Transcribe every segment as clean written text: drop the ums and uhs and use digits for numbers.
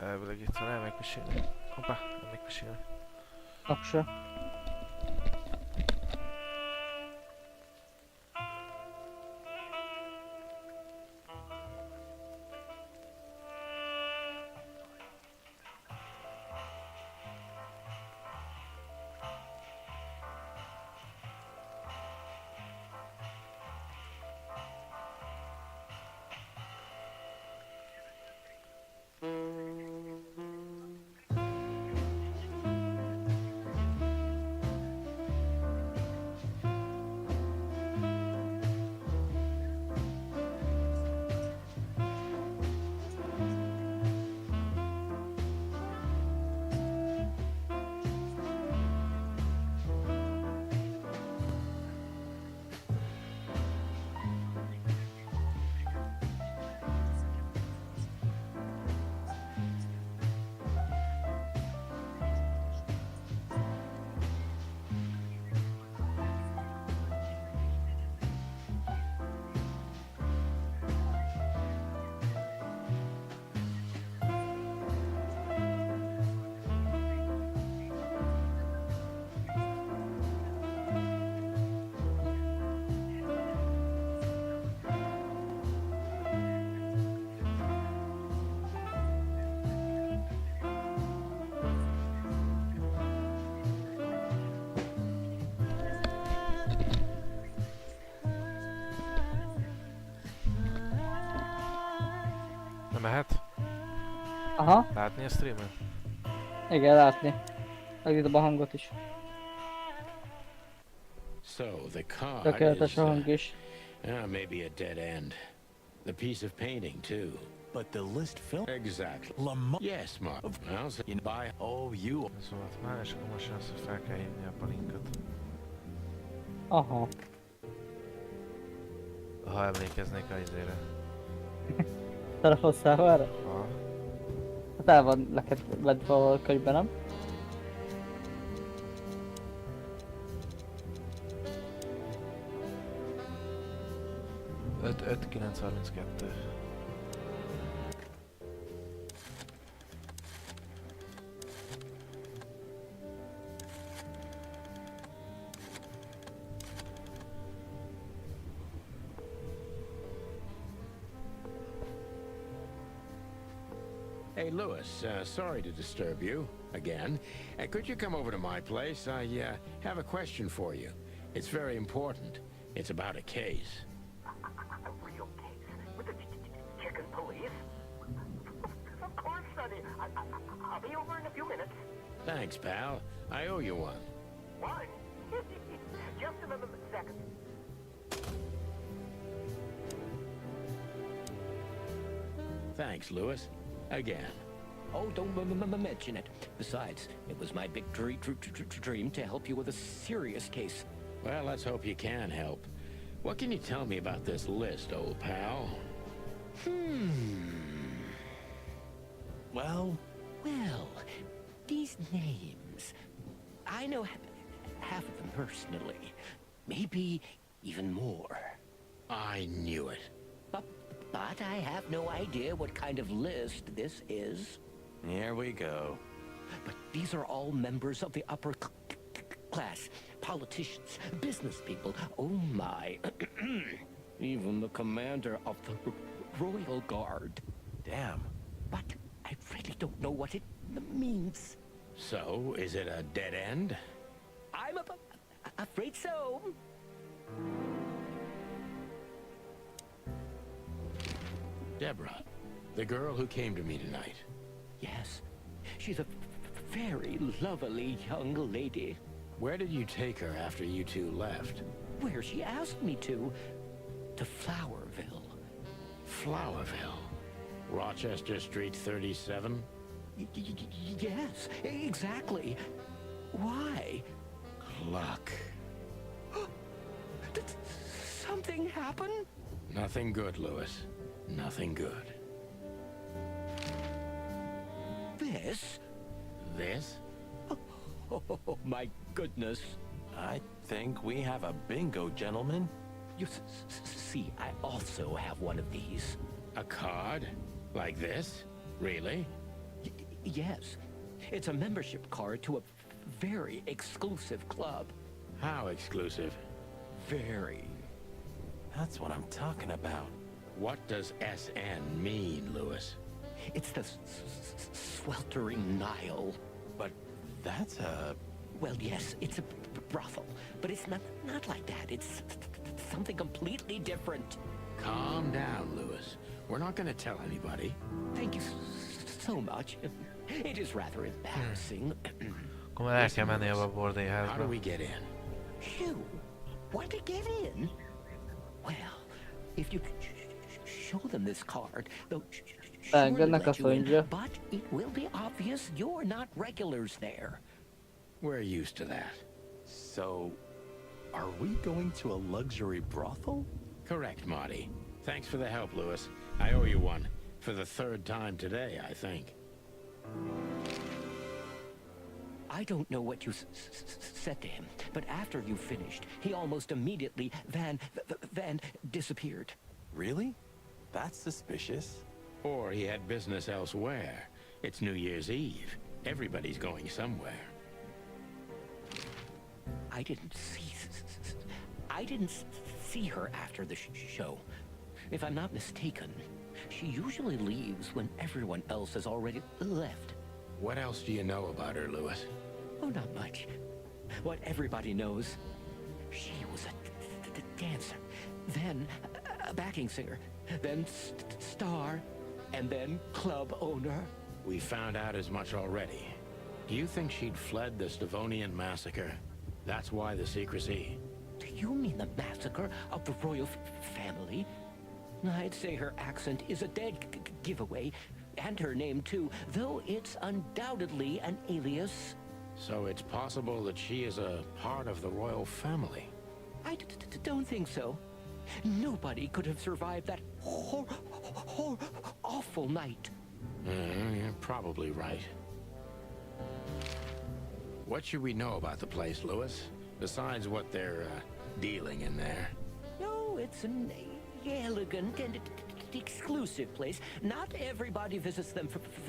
Elvileg itt van, elmegyek mesélni. Hoppá, elmegyek mesélni. Aksa. Mehet? Aha, Látni a streamen? igen, látni. Megítom a hangot is. So the card Tökéletes is a hang is. maybe a dead end. The piece of painting too. But the list film. Exactly. Lamar. Yes, Mark. Well, so you buy. Oh, you. Ez volt már, és akkor most jön az, hogy fel kell hívni a palinkot. Aha. Ha emlékeznék a izére. Telefonszámára? Ha. Hát el van neked lett valahol a könyvben, nem? Öt 932. Hey, Lewis. Sorry to disturb you again. Could you come over to my place? I have a question for you. It's very important. It's about a case. A real case with the chicken police? Of course, Sonny. I'll be over in a few minutes. Thanks, pal. I owe you one. One? Just a second. Thanks, Lewis. Again. Oh, don't mention it. Besides, it was my big dream to help you with a serious case. Well, let's hope you can help. What can you tell me about this list, old pal? Well, Well, these names. I know half of them personally. Maybe even more. I knew it. But I have no idea what kind of list this is. here we go. But these are all members of the upper class. Politicians, business people. Oh my. Even the commander of the Royal Guard. Damn. But I really don't know what it means. So, is it a dead end? I'm afraid so. Deborah, the girl who came to me tonight. Yes, she's a very lovely young lady. Where did you take her after you two left? Where she asked me to Flowerville. Flowerville. Rochester Street 37? Yes, exactly. Why? Luck. Did something happen? Nothing good, Lewis. Nothing good. This? This? Oh, my goodness. I think we have a bingo, gentlemen. You see, I also have one of these. A card? Like this? Really? Yes. It's a membership card to a very exclusive club. How exclusive? Very. That's what I'm talking about. What does SN mean, Lewis? It's the sweltering Nile. But that's a... Well, yes, it's a brothel, but it's not like that. It's something completely different. Calm down, Lewis. We're not going to tell anybody. Thank you so much. It is rather embarrassing. Akkor már el kell menni abba a How do bordélyházba. we get in? You want to get in? Well, if you show them this card, they'll surely Engednek let a you in, szondja. but it will be obvious you're not regulars there. We're used to that. So, are we going to a luxury brothel? Correct, Marty. Thanks for the help, Lewis. I owe you one. For the third time today, I think. I don't know what you said to him, but after you finished, he almost immediately van disappeared. Really? That's suspicious. Or he had business elsewhere. It's New Year's Eve. Everybody's going somewhere. I didn't see her after the show. If I'm not mistaken, she usually leaves when everyone else has already left. What else do you know about her, Lewis? Oh, not much. What everybody knows. She was a dancer, then a backing singer, then star, and then club owner. We found out as much already. Do you think she'd fled the Stavonian massacre? That's why the secrecy. Do you mean the massacre of the royal family? I'd say her accent is a dead giveaway, and her name too, though it's undoubtedly an alias. So it's possible that she is a part of the royal family. I don't think so. Nobody could have survived that awful night. You're probably right. What should we know about the place, Lewis? Besides what they're dealing in there. No, it's an elegant and exclusive place. Not everybody visits them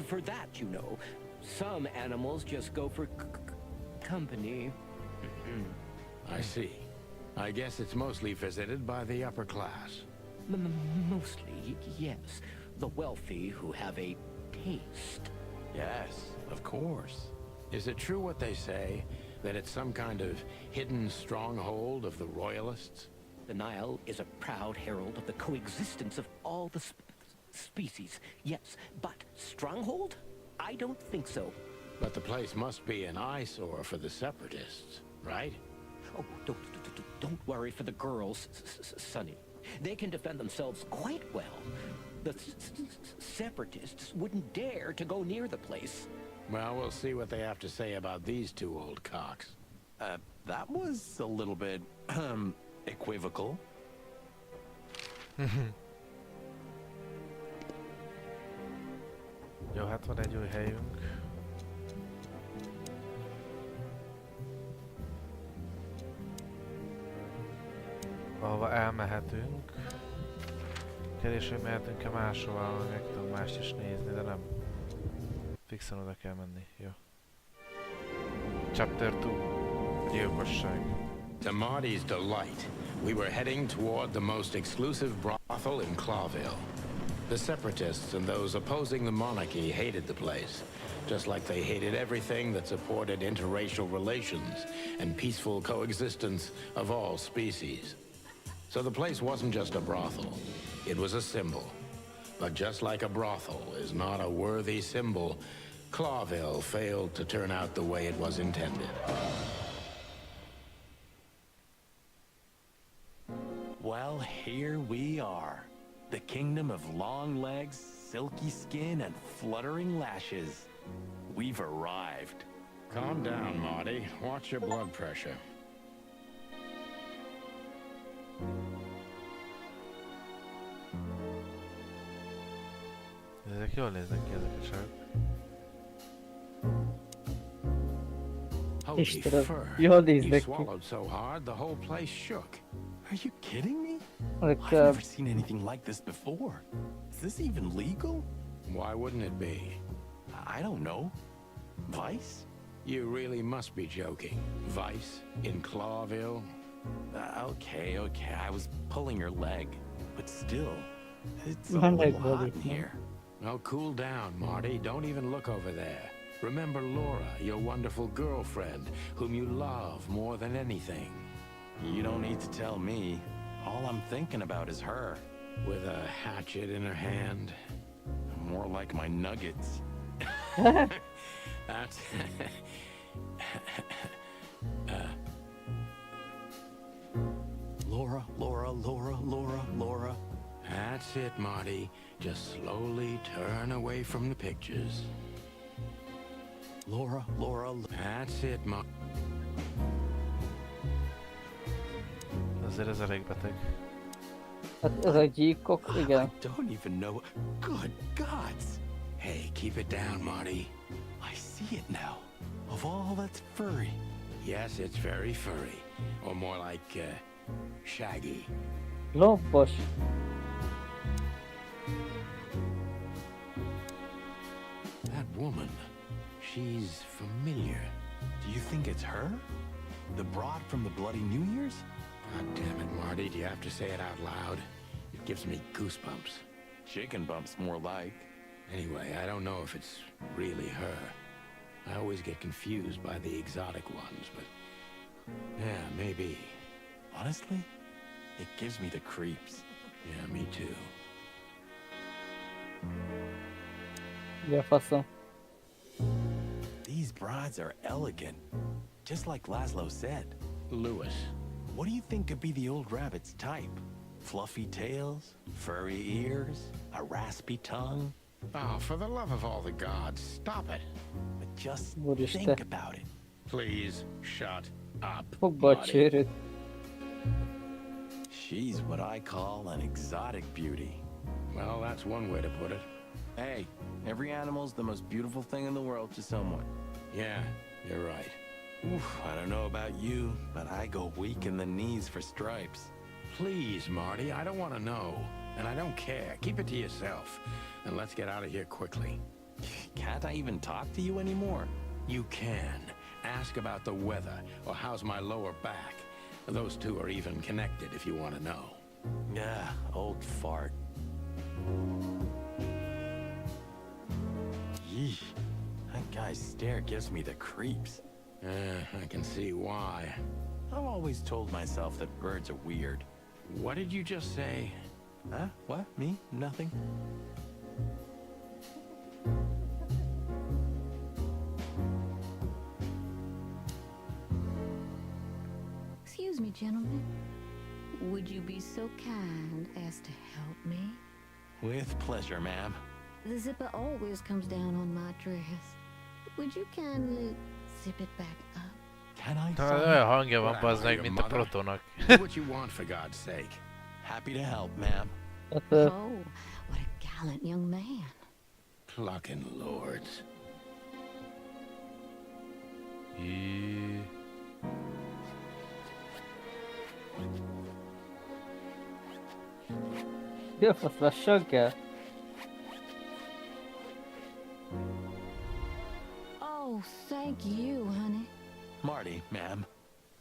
for that, you know. Some animals just go for company. I see. I guess it's mostly visited by the upper class. Mostly, yes. The wealthy who have a taste. Yes, of course. Is it true what they say, that it's some kind of hidden stronghold of the royalists? The Nile is a proud herald of the coexistence of all the species. Yes, but stronghold? I don't think so. But the place must be an eyesore for the separatists, right? Oh, don't worry for the girls, Sonny. They can defend themselves quite well. The separatists wouldn't dare to go near the place. Well, we'll see what they have to say about these two old cocks. That was a little bit, equivocal. Jó, hát van egy új helyünk. Ahova elmehetünk. Kérdés, hogy mehetünk-e máshova, meg tudom mást is nézni, de nem. Fixen oda kell menni, jó. Chapter 2. Gyilkosság. To Marty's delight, we were heading toward the most exclusive brothel in Clawville. The separatists and those opposing the monarchy hated the place, just like they hated everything that supported interracial relations and peaceful coexistence of all species. So the place wasn't just a brothel, it was a symbol. But just like a brothel is not a worthy symbol, Clawville failed to turn out the way it was intended. Well, here we are. The kingdom of long legs, silky skin, and fluttering lashes. We've arrived. Calm down, Marty. Watch your blood pressure. Ezek jól néznek ki, ezek a csajok. Holy Istenem, fur. jól You néznek ki. swallowed so hard, the whole place shook. Are you kidding me? Ezek, I've never seen anything like this before. Is this even legal? Why wouldn't it be? I don't know. Vice? You really must be joking. Vice in Clawville? Okay, I was pulling your leg. But still, it's a My leg, little hot in buddy. here. Well, cool down, Marty. Don't even look over there. Remember Laura, your wonderful girlfriend, whom you love more than anything. You don't need to tell me. All I'm thinking about is her. With a hatchet in her hand. More like my nuggets. That's... Laura. That's it, Marty. Just slowly turn away from the pictures. Laura. That's it, Marty. Azért ez elég beteg. Hát ez a gyíkok, igen. I don't even know. Good gods! Hey, keep it down, Marty. I see it now. Of all that's furry. Yes, it's very furry. Or more like, shaggy. Lombos. That woman, she's familiar. Do you think it's her? The broad from the Bloody New Year's? God damn it, Marty, do you have to say it out loud? It gives me goosebumps. Chicken bumps, more like. Anyway, I don't know if it's really her. I always get confused by the exotic ones, but... yeah, maybe. Honestly, it gives me the creeps. Yeah, me too. Igen, faszom. These broads are elegant. Just like Laszlo said. Lewis. What do you think could be the old rabbit's type? Fluffy tails? Furry ears? A raspy tongue? Oh, for the love of all the gods, stop it. But just What is think that? about it. Please, shut up, Fogba a Marty. csőröt. She's what I call an exotic beauty. Well, that's one way to put it. Hey, every animal's the most beautiful thing in the world to someone. Yeah, you're right. Oof, I don't know about you, but I go weak in the knees for stripes. Please, Marty, I don't want to know. And I don't care. Keep it to yourself. And let's get out of here quickly. Can't I even talk to you anymore? You can. Ask about the weather, or how's my lower back. Those two are even connected if you want to know. Yeah, old fart. Yee, that guy's stare gives me the creeps. I can see why. I've always told myself that birds are weird. What did you just say? Huh? What? Me? Nothing? Excuse me, gentlemen. Would you be so kind as to help me? With pleasure, ma'am. The zipper always comes down on my dress. Would you kindly zip it back up? Can I? Tehát son? olyan hangja van, What, bazd meg, your mint a mother? protonak. Do what you want, for God's sake. Happy to help, ma'am. Hát, Oh, what a gallant young man. Clucking lords. Jé. mi a fasz, lassan kell? Oh, thank you, honey. Marty, ma'am.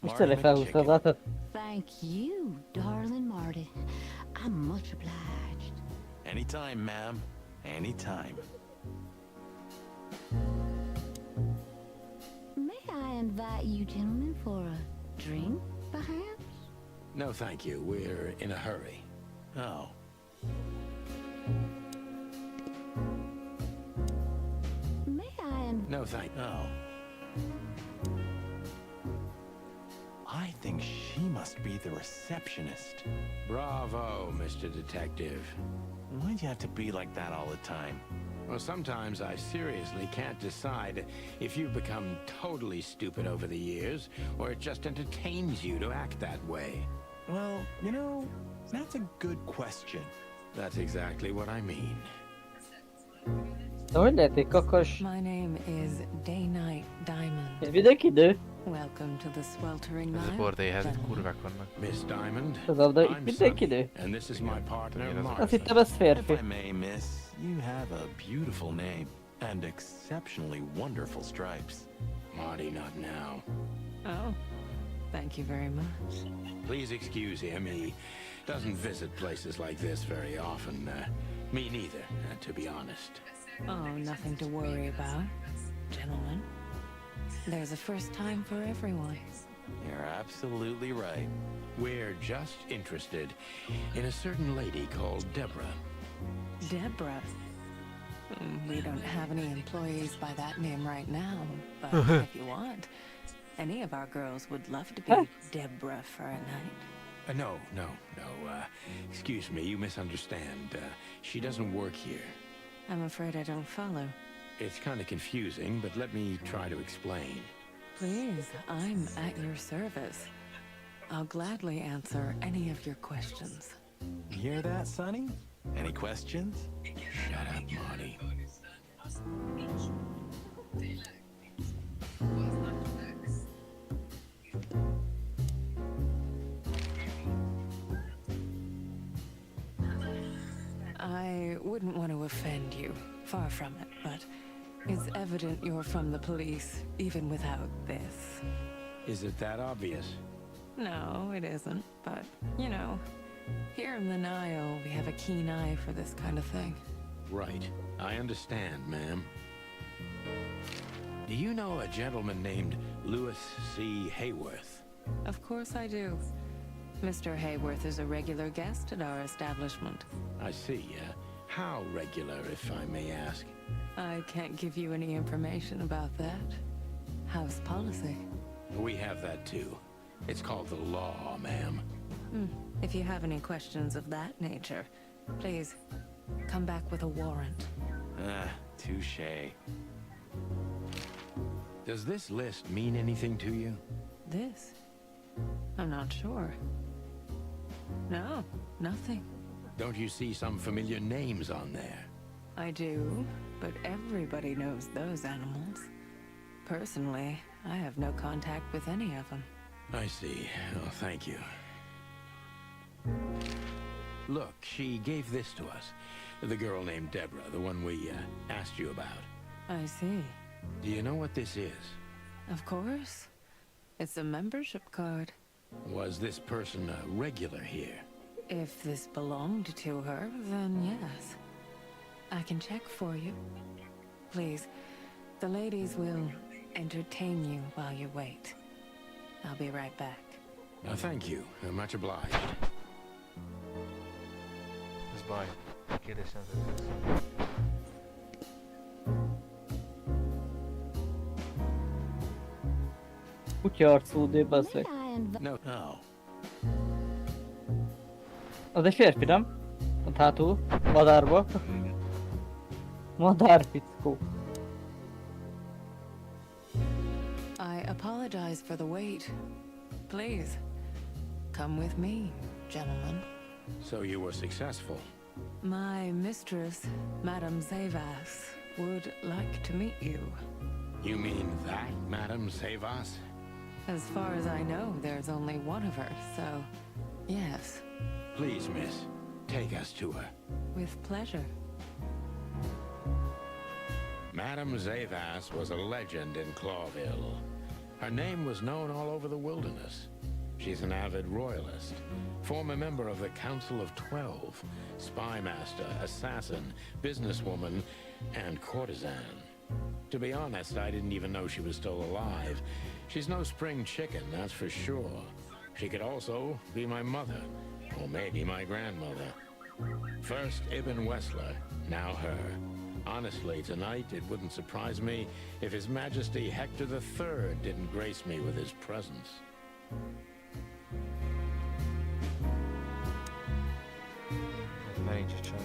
Most Marty tényleg felhúzta az McChicken. átat. Thank you, darling Marty. I'm much obliged. Anytime, ma'am. Anytime. May I invite you gentlemen for a drink, perhaps? No, thank you. We're in a hurry. Oh. May I No, thank you. Oh. I think she must be the receptionist. Bravo, Mr. Detective. Why'd you have to be like that all the time? Well, sometimes I seriously can't decide if you've become totally stupid over the years, or it just entertains you to act that way. Well, you know, that's a good question. That's exactly what I mean. Na, hogy lehet egy kakas? My name is Day-Night Diamond. Mindenki nő? Welcome to the sweltering Ez a night. bordélyhez itt gentlemen. kurvák vannak. Miss Diamond, Tudom, de itt I'm mindenki Sonny, nő. and this is my partner, Azt Martha. Azt hittem ez If férfi. I may, miss, you have a beautiful name. And exceptionally wonderful stripes. Marty, not now. Oh, thank you very much. Please excuse him. He doesn't visit places like this very often. Me neither, to be honest. Oh, nothing to worry about, gentlemen. There's a first time for everyone. You're absolutely right. We're just interested in a certain lady called Deborah. Deborah. We don't have any employees by that name right now, but if you want, any of our girls would love to be Deborah for a night. No. Excuse me, you misunderstand. She doesn't work here. I'm afraid I don't follow. It's kind of confusing, but let me try to explain. Please, I'm at your service. I'll gladly answer any of your questions. Hear that, Sonny? Any questions? Shut up, Marty. I wouldn't want to offend you, far from it, but it's evident you're from the police, even without this. Is it that obvious? No, it isn't, but, you know, here in the Nile, we have a keen eye for this kind of thing. Right. I understand, ma'am. Do you know a gentleman named Louis C. Hayworth? Of course I do. Mr. Hayworth is a regular guest at our establishment. I see. How regular, if I may ask? I can't give you any information about that. House policy. We have that too. It's called the law, ma'am. If you have any questions of that nature, please come back with a warrant. Touche. Does this list mean anything to you? This? I'm not sure. No, nothing. Don't you see some familiar names on there? I do, but everybody knows those animals. Personally, I have no contact with any of them. I see. Oh, thank you. Look, she gave this to us. The girl named Deborah, the one we asked you about. I see. Do you know what this is? Of course. It's a membership card. Was this person a regular here? If this belonged to her, then yes. I can check for you. Please, the ladies will entertain you while you wait. I'll be right back. Thank you. Much obliged. Ez baj. Kérdésem az. Kutya arcú, de bazzeg. No. Oh, Az egy férfi, nem? Ott hátul, madárba. Madár fickó. I apologize for the wait. Please, come with me, gentlemen. So you were successful. My mistress, Madame Zavas, would like to meet you. You mean that, Madame Savas? As far as I know, there's only one of her, so yes, Please, miss, take us to her. with pleasure. Madame Zavas was a legend in Clawville. Her name was known all over the wilderness. She's an avid royalist, former member of the Council of 12, spy master, assassin, businesswoman, and courtesan. To be honest, I didn't even know she was still alive. She's no spring chicken, that's for sure. She could also be my mother, or maybe my grandmother. First Ibn Wessler, now her. Honestly, tonight it wouldn't surprise me if His Majesty Hector III didn't grace me with his presence. Már nincs csak.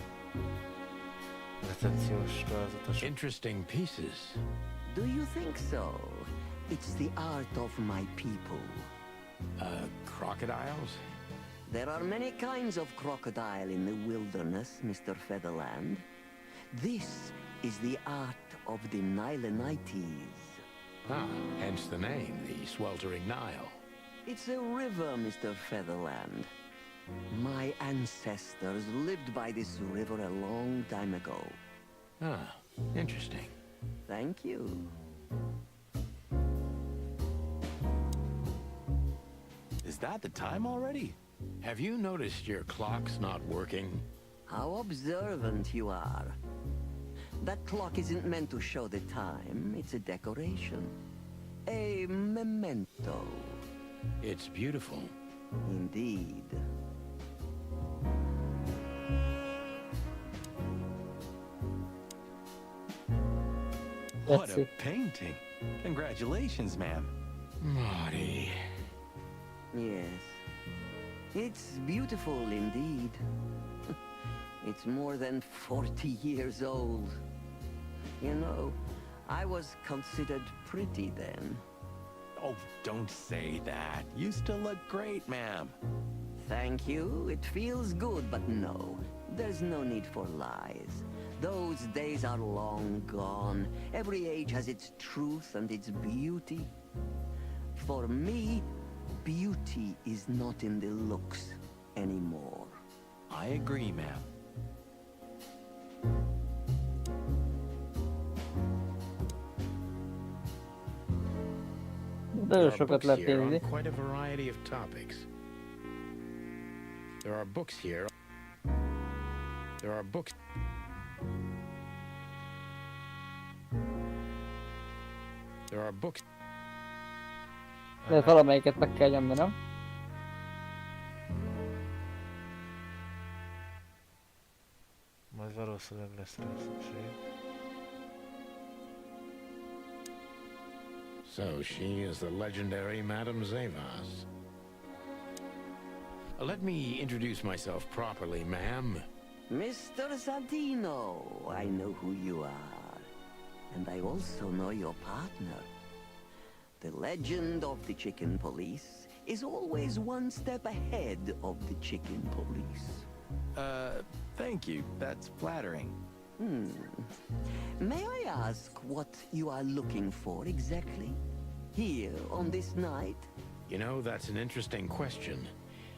Recepciós továzatos. Interesting pieces. Do you think so? It's the art of my people. Crocodiles? There are many kinds of crocodile in the wilderness, Mr. Featherland. This is the art of the Nilenites. Ah, hence the name, the Sweltering Nile. It's a river, Mr. Featherland. My ancestors lived by this river a long time ago. Ah, interesting. Thank you. Is that the time already? Have you noticed your clock's not working? How observant you are. That clock isn't meant to show the time. It's a decoration. A memento. It's beautiful. Indeed. What Let's a see. painting. Congratulations, ma'am. Marty. Yes. It's beautiful indeed. It's more than 40 years old. You know, I was considered pretty then. Oh, don't say that. You still look great, ma'am. Thank you. It feels good, but no. There's no need for lies. Those days are long gone. Every age has its truth and its beauty. For me, beauty is not in the looks anymore. I agree, ma'am. Nagyon There are sokat books lehet here on nézni. quite a variety of topics. There are books here. There are books. There are books. De valamelyiket meg kell nyomni, nem? Majd valószínűleg lesz rá szükség. So she is the legendary Madame Zavas. Let me introduce myself properly, ma'am. Mr. Santino, I know who you are. And I also know your partner. The legend of the Chicken Police is always one step ahead of the Chicken Police. Thank you. That's flattering. May I ask what you are looking for exactly? Here, on this night? You know, that's an interesting question.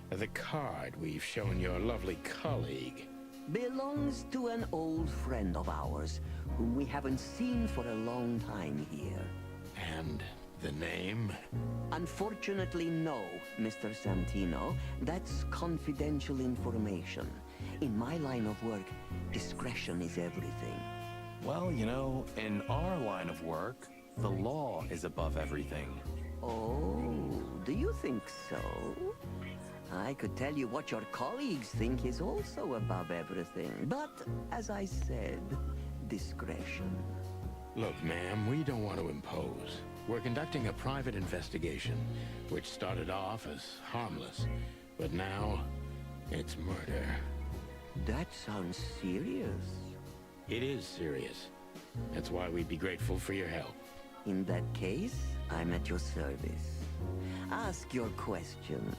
The card we've shown your lovely colleague. Belongs to an old friend of ours, whom we haven't seen for a long time here. And the name? Unfortunately, no, Mr. Santino. That's confidential information. In my line of work, discretion is everything. Well, you know, in our line of work, the law is above everything. Oh, do you think so? I could tell you what your colleagues think is also above everything. But, as I said, discretion. Look, ma'am, we don't want to impose. We're conducting a private investigation, which started off as harmless, but now it's murder. That sounds serious. It is serious. That's why we'd be grateful for your help. In that case, I'm at your service. Ask your questions,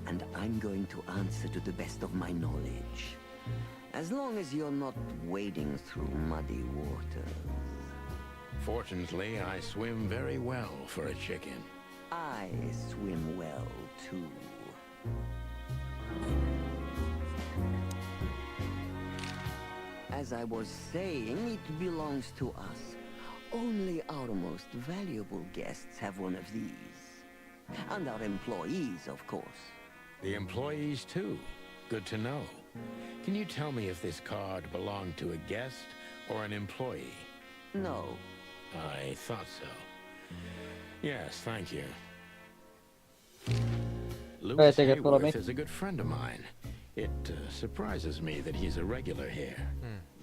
and I'm going to answer to the best of my knowledge. As long as you're not wading through muddy waters. Fortunately, I swim very well for a chicken. I swim well, too. As I was saying, it belongs to us. Only our most valuable guests have one of these. And our employees, of course. The employees, too. Good to know. Can you tell me if this card belonged to a guest or an employee? No. I thought so. Yes, thank you. Louis take it, follow me. Hayworth is a good friend of mine. It surprises me that he's a regular here.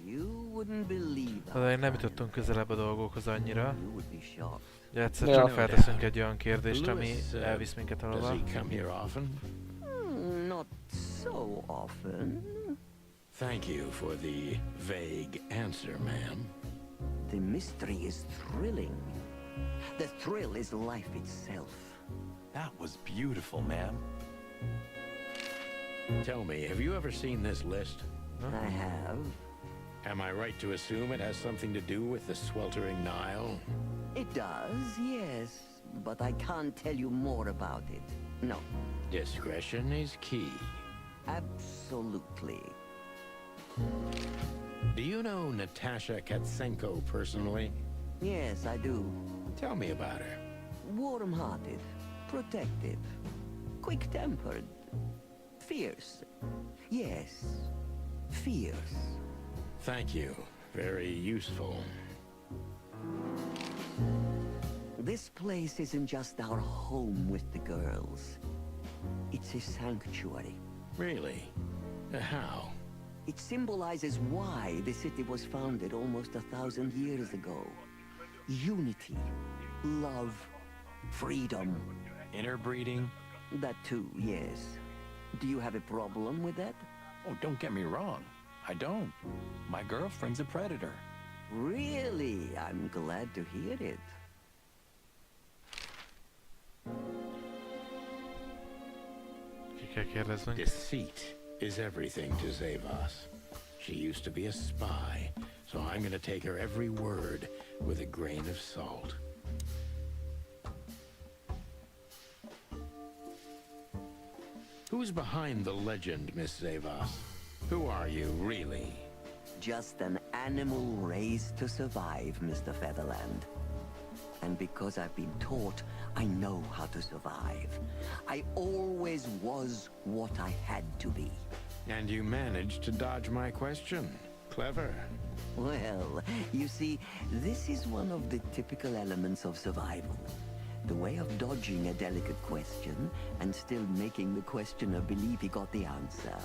You wouldn't believe De én nem jutottunk közelebb a dolgokhoz annyira. You would be shocked. Ugye egyszer Ja. csak felteszünk egy olyan kérdést, ami Louis, elvisz minket does valahova. he come here often? Not so often. Thank you for the vague answer, ma'am. The mystery is thrilling. The thrill is life itself. That was beautiful, ma'am. Tell me, have you ever seen this list? I have. Am I right to assume it has something to do with the sweltering Nile? It does, yes. But I can't tell you more about it. No, Discretion is key. absolutely. Do you know Natasha Katsenko personally? Yes, I do. Tell me about her. Warm-hearted, protective, quick-tempered, fierce. Yes, fierce. Thank you. Very useful. This place isn't just our home with the girls. It's a sanctuary. Really? How? It symbolizes why the city was founded almost 1,000 years ago. Unity, love, freedom. Interbreeding? That too, yes. Do you have a problem with that? Oh, don't get me wrong. I don't. My girlfriend's a predator. Really? I'm glad to hear it. Ki kell kérdeznünk? Deceit is everything to Zavos. She used to be a spy, so I'm gonna take her every word with a grain of salt. Who's behind the legend, Miss Zavos? Who are you, really? Just an animal raised to survive, Mr. Featherland. And because I've been taught, I know how to survive. I always was what I had to be. And you managed to dodge my question. Clever. Well, you see, this is one of the typical elements of survival. The way of dodging a delicate question and still making the questioner believe he got the answer.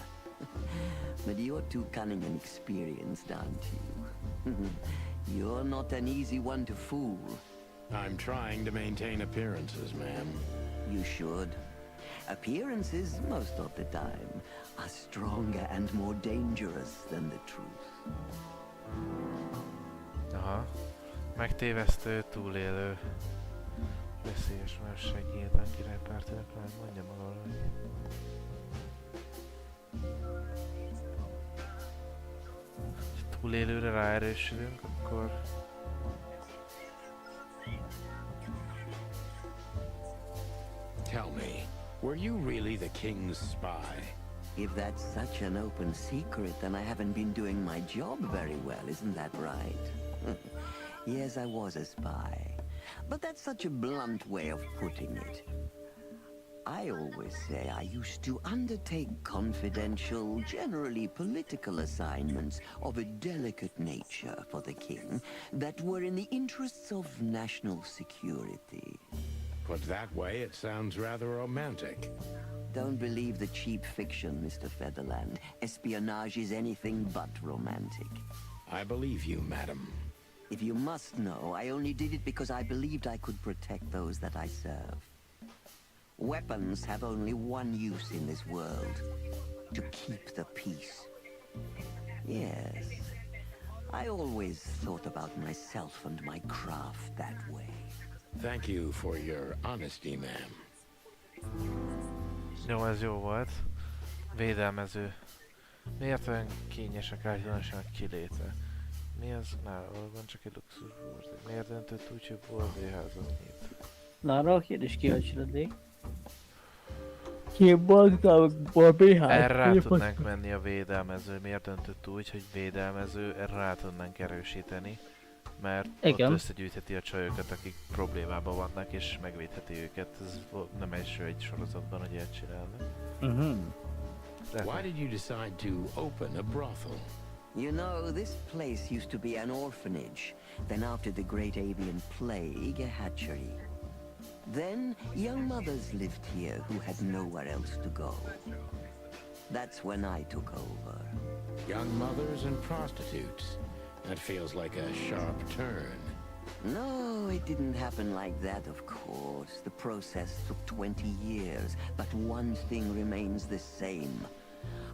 But you're too cunning and experienced, aren't you? You're not an easy one to fool. I'm trying to maintain appearances, ma'am. You should. Appearances, most of the time, are stronger and more dangerous than the truth. Aha. Megtévesztő, túlélő. Veszélyes már segélyetlen királypártinak, majd mondja maga valamit. Ha túlélőre ráerősülünk, akkor... Tell me, were you really the king's spy? If that's such an open secret, then I haven't been doing my job very well, isn't that right? Yes, I was a spy. But that's such a blunt way of putting it. I always say I used to undertake confidential, generally political assignments of a delicate nature for the king that were in the interests of national security. Put that way, it sounds rather romantic. Don't believe the cheap fiction, Mr. Featherland. Espionage is anything but romantic. I believe you, madam. If you must know, I only did it because I believed I could protect those that I serve. Weapons have only one use in this world. To keep the peace. Yes. I always thought about myself and my craft that way. Thank you for your honesty, ma'am. Jó, ez jó volt. Védelmező. Miért olyan kényesek általánosan a kiléte? Mi az? Nála csak egy luxus bordé. Miért döntött úgy, hogy bordéházat nyit? Na, arra a kérdés kíváncsi lennék. Két bolttal BH. Erre rá tudnánk menni a védelmező. Miért döntött úgy, hogy védelmező, erre rá tudnánk erősíteni. Mert igen, ott összegyűjtheti a csajokat, akik problémában vannak, és megvédheti őket. Ez nem első egy sorozatban, hogy ilyet csinálnak. Why did you decide to open a brothel? You know, this place used to be an orphanage. Then after the Great Avian Plague, a hatchery. Then, young mothers lived here who had nowhere else to go. That's when I took over. Young mothers and prostitutes. That feels like a sharp turn. No, it didn't happen like that, of course. The process took 20 years, but one thing remains the same.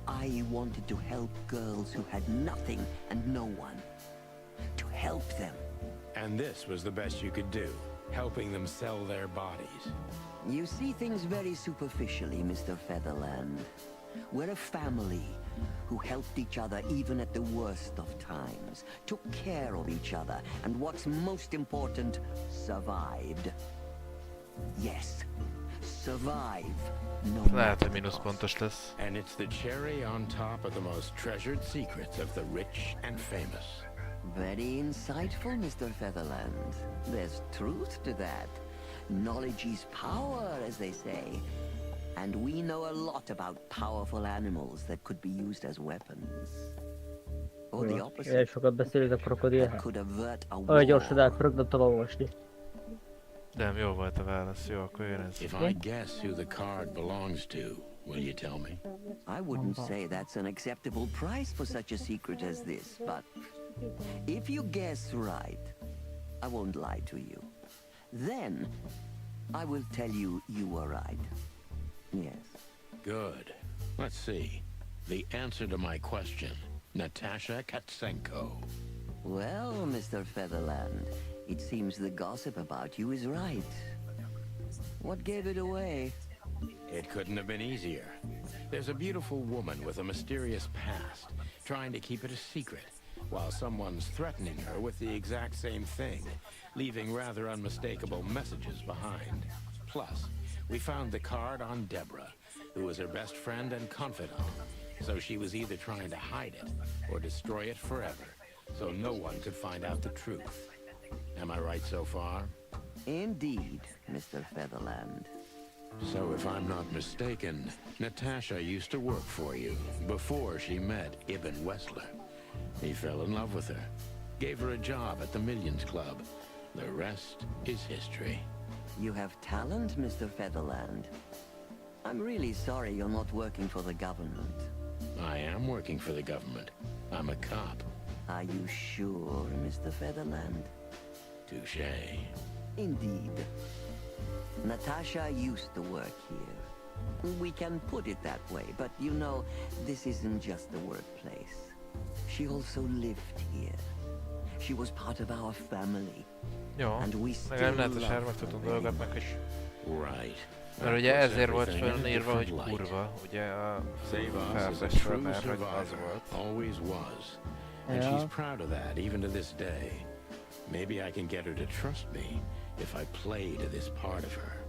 I wanted to help girls who had nothing and no one. To help them. And this was the best you could do, helping them sell their bodies. You see things very superficially, Mr. Featherland. We're a family who helped each other even at the worst of times, took care of each other, and what's most important, survived. Yes, survive, no Lehet, matter hogy the mínuszpontos cost. lesz. And it's the cherry on top of the most treasured secrets of the rich and famous. Very insightful, Mr. Featherland. There's truth to that. Knowledge is power, as they say. And we know a lot about powerful animals that could be used as weapons. Or the opposite. Sokat beszélik a krokodil. That could avert a Olyan gyorsan war. elpörög, nem tudom olvasni. Nem, jó volt a válasz, jó, akkor jön ez. If I guess who the card belongs to, will you tell me? I wouldn't say that's an acceptable price for such a secret as this, but if you guess right, I won't lie to you. Then, I will tell you you were right. Yes. Good. Let's see. The answer to my question. Natasha Katsenko. Well, Mr. Featherland, it seems the gossip about you is right. What gave it away? It couldn't have been easier. There's a beautiful woman with a mysterious past, trying to keep it a secret, while someone's threatening her with the exact same thing, leaving rather unmistakable messages behind. Plus, we found the card on Deborah, who was her best friend and confidant, so she was either trying to hide it or destroy it forever, so no one could find out the truth. Am I right so far? Indeed, Mr. Featherland. So if I'm not mistaken, Natasha used to work for you before she met Ibn Wessler. He fell in love with her, gave her a job at the Millions Club. The rest is history. You have talent, Mr. Featherland. I'm really sorry you're not working for the government. I am working for the government. I'm a cop. Are you sure, Mr. Featherland? Touché. Indeed. Natasha used to work here. We can put it that way, but you know, this isn't just the workplace. She also lived here. She was part of our family. Jó, And we still legalább lehet, hogy love sármak tudunk her dolgokat very meg is. Right. Mert ugye ezért volt fölírva, hogy kurva, ugye a Save us is a felfestve, true mert hogy az survivor. volt. Always was. And Yeah. she's proud of that, even to this day. Maybe I can get her to trust me if I play to this part of her.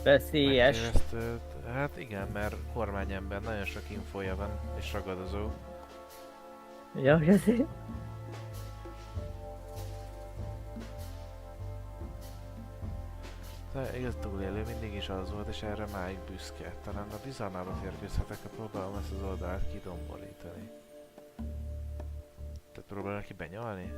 Veszélyes. Megkérdezted, hát igen, mert kormányember, nagyon sok infója van, és ragadozó. Ja, ezért. De igaz túlélő mindig is az volt, és erre máig büszke. Talán a bizalmába férkőzhetek, ha próbálom ezt az oldalt kidombolítani. Tehát próbálnak ki benyalni?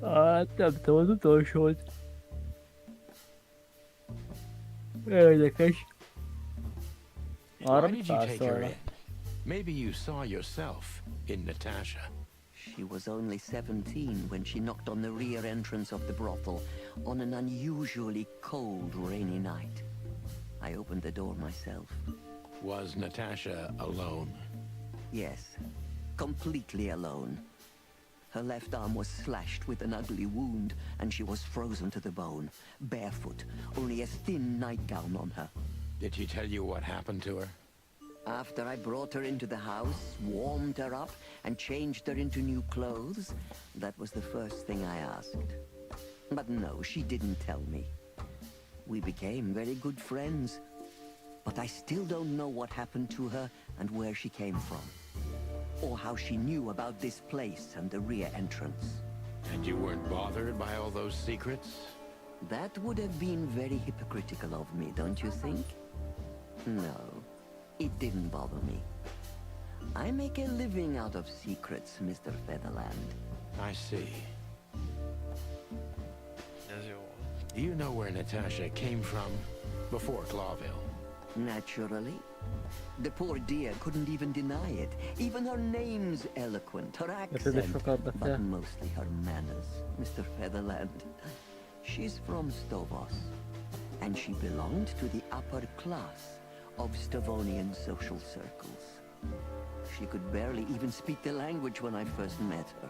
Hát nem tudom, az utolsót. Érdekes. Arra Why mit did you take her válaszolnak? in? Maybe you saw yourself in Natasha. She was only 17 when she knocked on the rear entrance of the brothel on an unusually cold, rainy night. I opened the door myself. Was Natasha alone? Yes, completely alone. Her left arm was slashed with an ugly wound, and she was frozen to the bone, barefoot, only a thin nightgown on her. Did she tell you what happened to her? After I brought her into the house, warmed her up, and changed her into new clothes, that was the first thing I asked. But no, she didn't tell me. We became very good friends, but I still don't know what happened to her and where she came from, or how she knew about this place and the rear entrance. And you weren't bothered by all those secrets? That would have been very hypocritical of me, don't you think? No, it didn't bother me. I make a living out of secrets, Mr. Featherland. I see. Ez jó. Do you know where Natasha came from before Clawville? Naturally. The poor dear couldn't even deny it. Even her name's eloquent, her accent, but mostly her manners, Mr. Featherland. She's from Stovos, and she belonged to the upper class of Stavonian social circles. She could barely even speak the language when I first met her.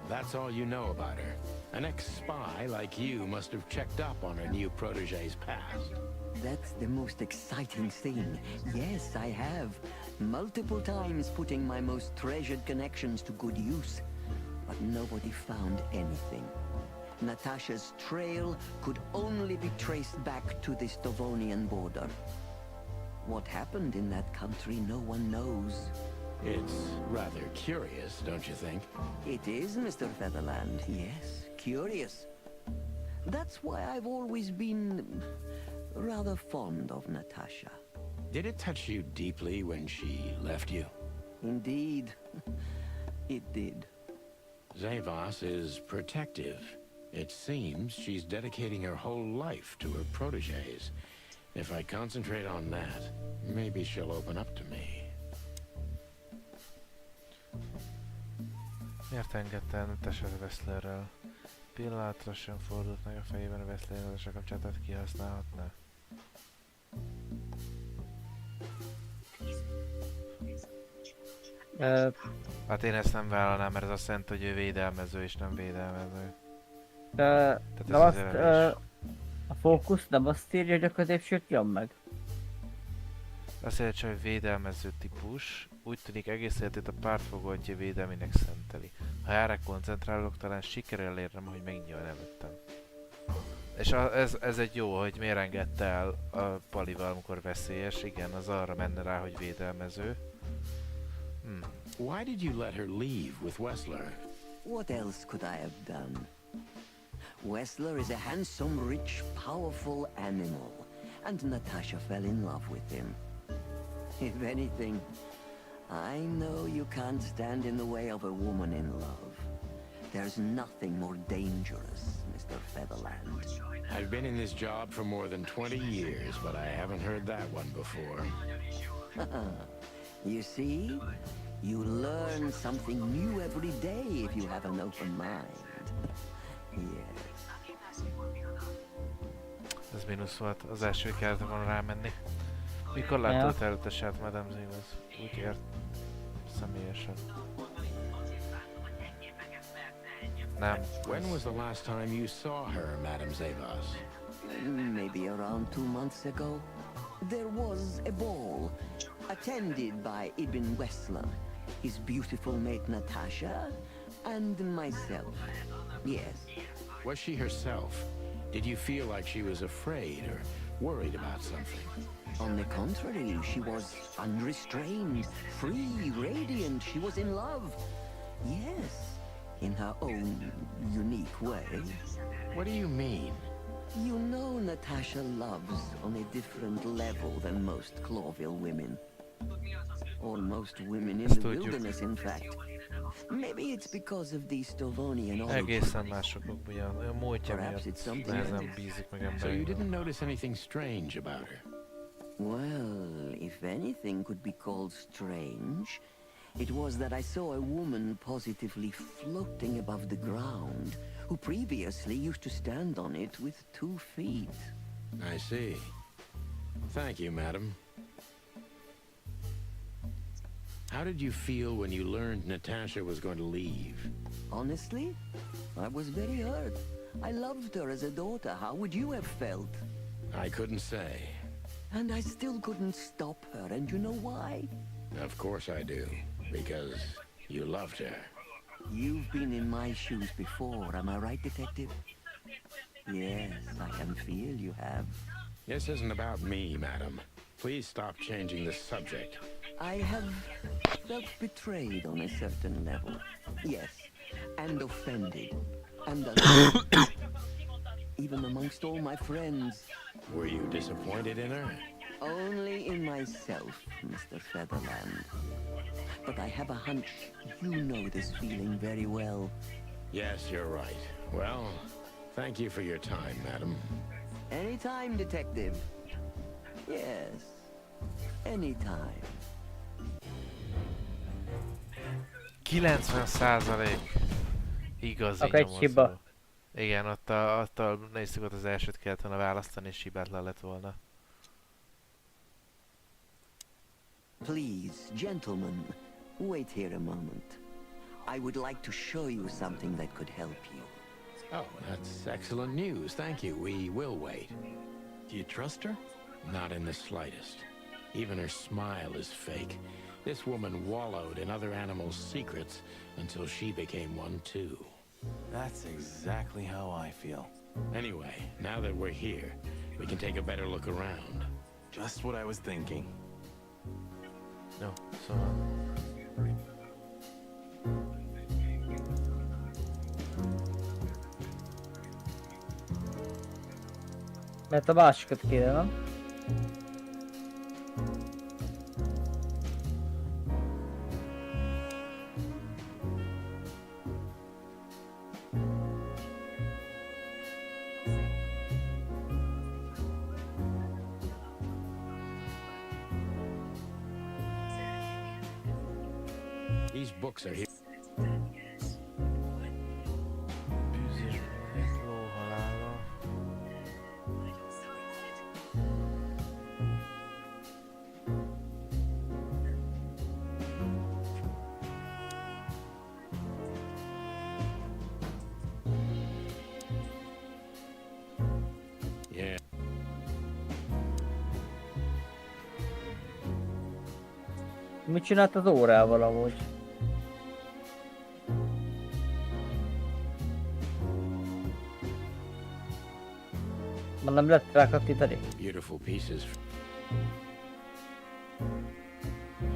That's all you know about her. An ex-spy like you must have checked up on her new protege's past. That's the most exciting thing. Yes, I have. Multiple times putting my most treasured connections to good use. But nobody found anything. Natasha's trail could only be traced back to the Stovonian border. What happened in that country, no one knows. It's rather curious, don't you think? It is, Mr. Featherland, yes. Curious. That's why I've always been rather fond of Natasha. Did it touch you deeply when she left you? Indeed, it did. Zavas is protective. It seems she's dedicating her whole life to her proteges. If I concentrate on that, maybe she'll open up to me. Miért engedte el Natasha Wesslerrel? Pillanatra sem fordult meg a fejében a Wessler kapcsolatát kihasználhatná. Hát én ezt nem vállalnám, mert ez azt jelenti, hogy ő védelmező és nem védelmező. De ez azt, az a fókusz nem azt írja, hogy a középsőt jön meg. Azt jelenti, hogy védelmező típus, úgy tűnik egész életét a pártfogoltja védelmének szenteli. Ha erre koncentrálok, talán sikerül elérnem, hogy megint jól nevettem. És ez egy jó, hogy miért engedte el a Palival, amikor veszélyes, igen, az arra menne rá, hogy védelmező. Why did you let her leave with Wessler? What else could I have done? Wessler is a handsome, rich, powerful animal, and Natasha fell in love with him. If anything, I know you can't stand in the way of a woman in love. There's nothing more dangerous, Mr. Featherland. I've been in this job for more than 20 years, but I haven't heard that one before. You see? You learn something new every day if you have an open mind. Yes. Ez mínusz volt, az első kellett volna rámenni. Mikor láttad előttesát, Madame Zavas? Úgy ért személyesen. Nem. When was the last time you saw her, Madame Zavas? Maybe around 2 months ago. There was a ball, attended by Ibn Wessler, his beautiful mate Natasha, and myself. Yes. Was she herself? Did you feel like she was afraid or worried about something? On the contrary, she was unrestrained, free, radiant. She was in love. Yes, in her own unique way. What do you mean? You know Natasha loves on a different level than most Clawville women. Or most women in the wilderness, in fact. Maybe it's because of the Stovonian origin. Egészen másokok ugyan, olyan múltja miatt nehezen bízik meg So you didn't emberekben. notice anything strange about her? Well, if anything could be called strange, it was that I saw a woman positively floating above the ground, who previously used to stand on it with 2 feet. I see. Thank you, madam. How did you feel when you learned Natasha was going to leave? Honestly, I was very hurt. I loved her as a daughter. How would you have felt? I couldn't say. And I still couldn't stop her, and you know why? Of course I do. Because you loved her. You've been in my shoes before, am I right, Detective? Yes, I can feel you have. This isn't about me, madam. Please stop changing the subject. I have felt betrayed on a certain level. Yes, and offended. And even amongst all my friends. Were you disappointed in her? Only in myself, Mr. Featherland. But I have a hunch you know this feeling very well. Yes, you're right. Well, thank you for your time, madam. Anytime, Detective. Yes, anytime. 90% igazi Akkor egy nyomozó. hiba. Igen, ott a nézzük, ott az elsőt kellett volna választani, és hibátlan lett volna. Please, gentlemen, wait here a moment. I would like to show you something that could help you. Oh, that's excellent news. Thank you. We will wait. Do you trust her? Not in the slightest. Even her smile is fake. This woman wallowed in other animals' secrets until she became one too. That's exactly how I feel. Anyway, now that we're here, we can take a better look around. Just what I was thinking. No, so... Mert a másikat kéne, nem? These books are here. Bűzés, ló halála. Yeah. Mit csinált az órával amúgy? Már nem lehet rákattintani? Beautiful pieces.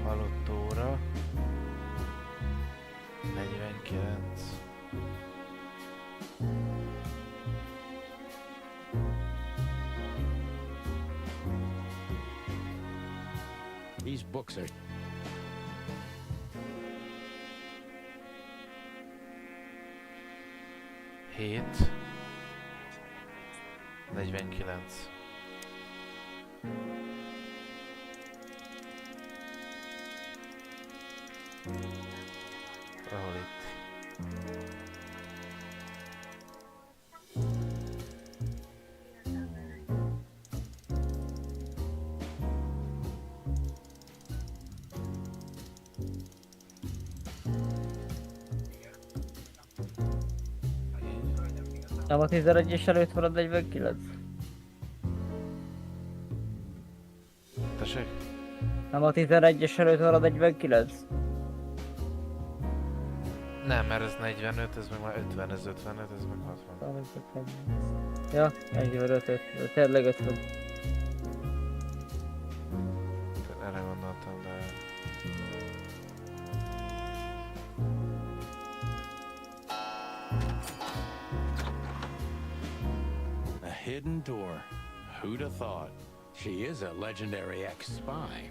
Halott óra. 49. These books are... Hét. 49. Ahol itt. Nem a 11-es előtt van a 49? Tessék? Nem a 11-es előtt van a 49? Nem, mert ez 45, ez meg már 50, ez 55, ez meg 60. Ja, 45, tényleg 50. Erre gondoltam, de... A hidden door. Who'd have thought? She is a legendary ex-spy.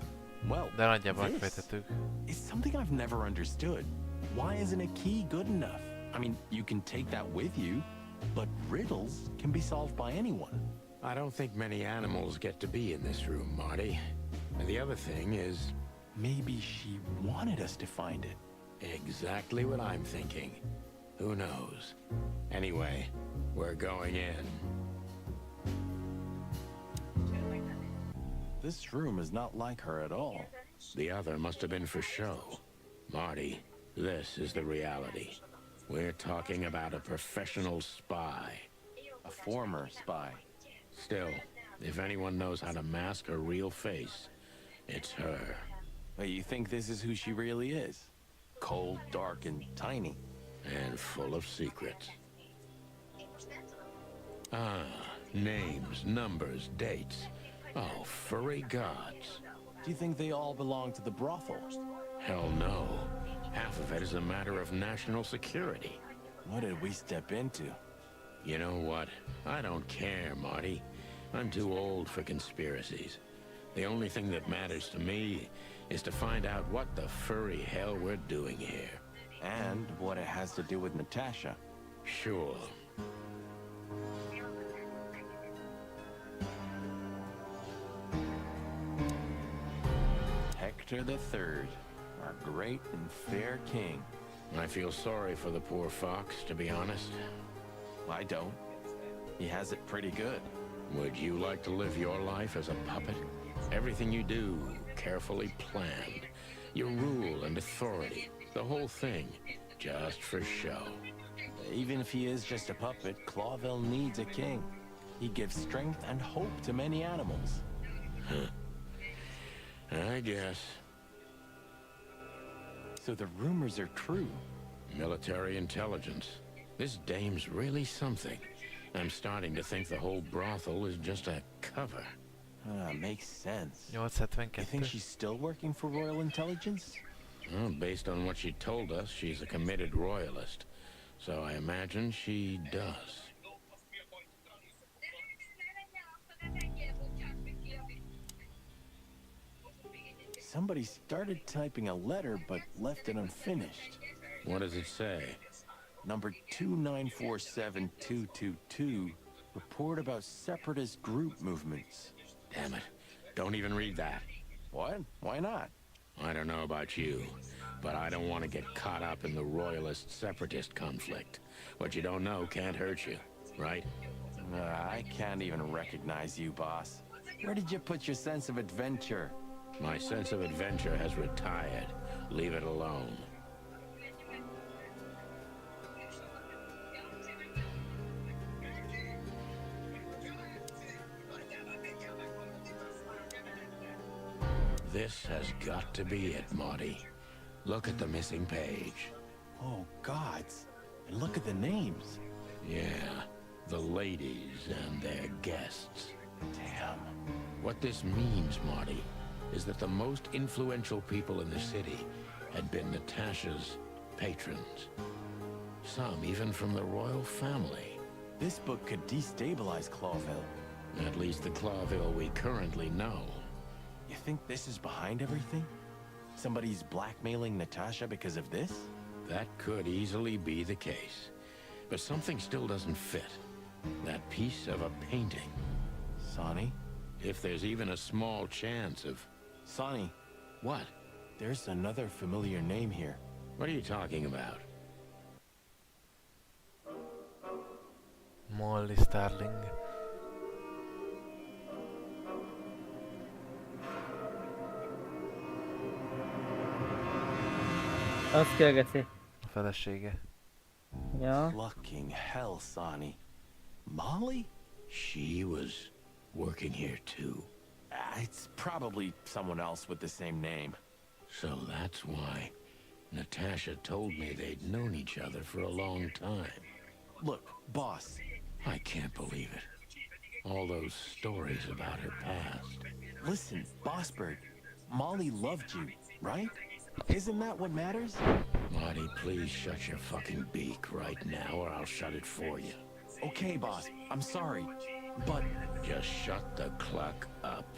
Well, De nagyjából this megfejtettük. is something I've never understood. Why isn't a key good enough? I mean, you can take that with you, but riddles can be solved by anyone. I don't think many animals get to be in this room, Marty. And the other thing is... Maybe she wanted us to find it. exactly what I'm thinking. Who knows? Anyway, we're going in. This room is not like her at all. The other must have been for show. Marty, this is the reality. We're talking about a professional spy. A former spy. Still, if anyone knows how to mask her real face, it's her. But you think this is who she really is? Cold, dark, and tiny. And full of secrets. Ah, names, numbers, dates. Oh, furry gods. Do you think they all belong to the brothel? Hell no. Half of it is a matter of national security. What did we step into? You know what? I don't care, Marty. I'm too old for conspiracies. The only thing that matters to me is to find out what the furry hell we're doing here. And what it has to do with Natasha. Sure. Hector III, our great and fair king. I feel sorry for the poor fox, to be honest. I don't. He has it pretty good. Would you like to live your life as a puppet? Everything you do, carefully planned. Your rule and authority, the whole thing. just for show. Even if he is just a puppet, Clawville needs a king. He gives strength and hope to many animals. I guess. So the rumors are true. Military intelligence. This dame's really something. I'm starting to think the whole brothel is just a cover. Makes sense. 872. You think she's still working for Royal Intelligence? Well, based on what she told us, she's a committed royalist. So I imagine she does. Somebody started typing a letter but left it unfinished. What does it say? Number 2947222. Report about separatist group movements. Damn it. Don't even read that. What? Why not? I don't know about you, but I don't want to get caught up in the royalist-separatist conflict. What you don't know can't hurt you, right? I can't even recognize you, boss. Where did you put your sense of adventure? My sense of adventure has retired. Leave it alone. This has got to be it, Marty. Look at the missing page. Oh, gods. And look at the names. Yeah, the ladies and their guests. Damn. What this means, Marty, is that the most influential people in the city had been Natasha's patrons. Some even from the royal family. This book could destabilize Clawville. At least the Clawville we currently know. You think this is behind everything? Somebody's blackmailing Natasha because of this? That could easily be the case. But something still doesn't fit. That piece of a painting. Sonny? If there's even a small chance of... Sonny, What? there's another familiar name here. What are you talking about? Molly Starling. Azt kérdezi. A felesége. Ja. Fucking hell, Sonny. Molly? She was working here too. It's probably someone else with the same name. So that's why Natasha told me they'd known each other for a long time. Look, boss. I can't believe it. All those stories about her past. Listen, Bossbird. Molly loved you, right? Isn't that what matters? Marty, please shut your fucking beak right now or I'll shut it for you. Okay, boss. I'm sorry. But Just shut the cluck up.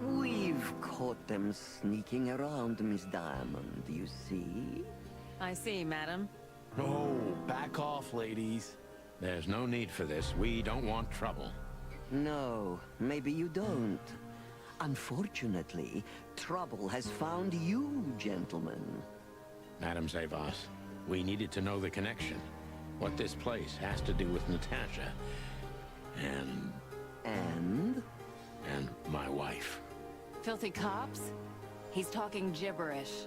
We've caught them sneaking around, Miss Diamond, you see? I see, madam. no, back off, ladies. There's no need for this. We don't want trouble. No, maybe you don't. Unfortunately, trouble has found you, gentlemen. Madam Zavas, we needed to know the connection. What this place has to do with Natasha. And my wife. Filthy cops? He's talking gibberish.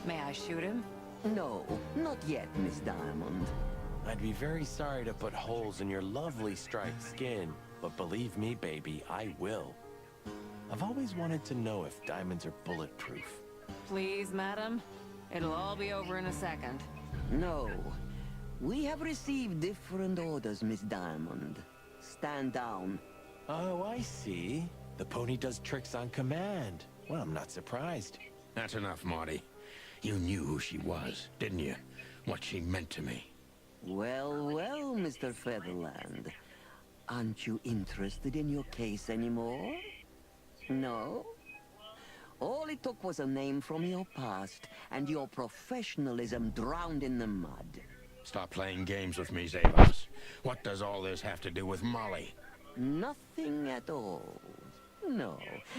May I shoot him? No, not yet, Miss Diamond. I'd be very sorry to put holes in your lovely striped skin, but believe me, baby, I will. I've always wanted to know if diamonds are bulletproof. Please, madam. It'll all be over in a second. No. We have received different orders, Miss Diamond. Stand down. Oh, I see. The pony does tricks on command. Well, I'm not surprised. That's enough, Marty. You knew who she was, didn't you? What she meant to me. Well, well, Mr. Featherland. Aren't you interested in your case anymore? No? All it took was a name from your past, and your professionalism drowned in the mud. Stop playing games with me, Zavas. What does all this have to do with Molly? Nothing at all. No,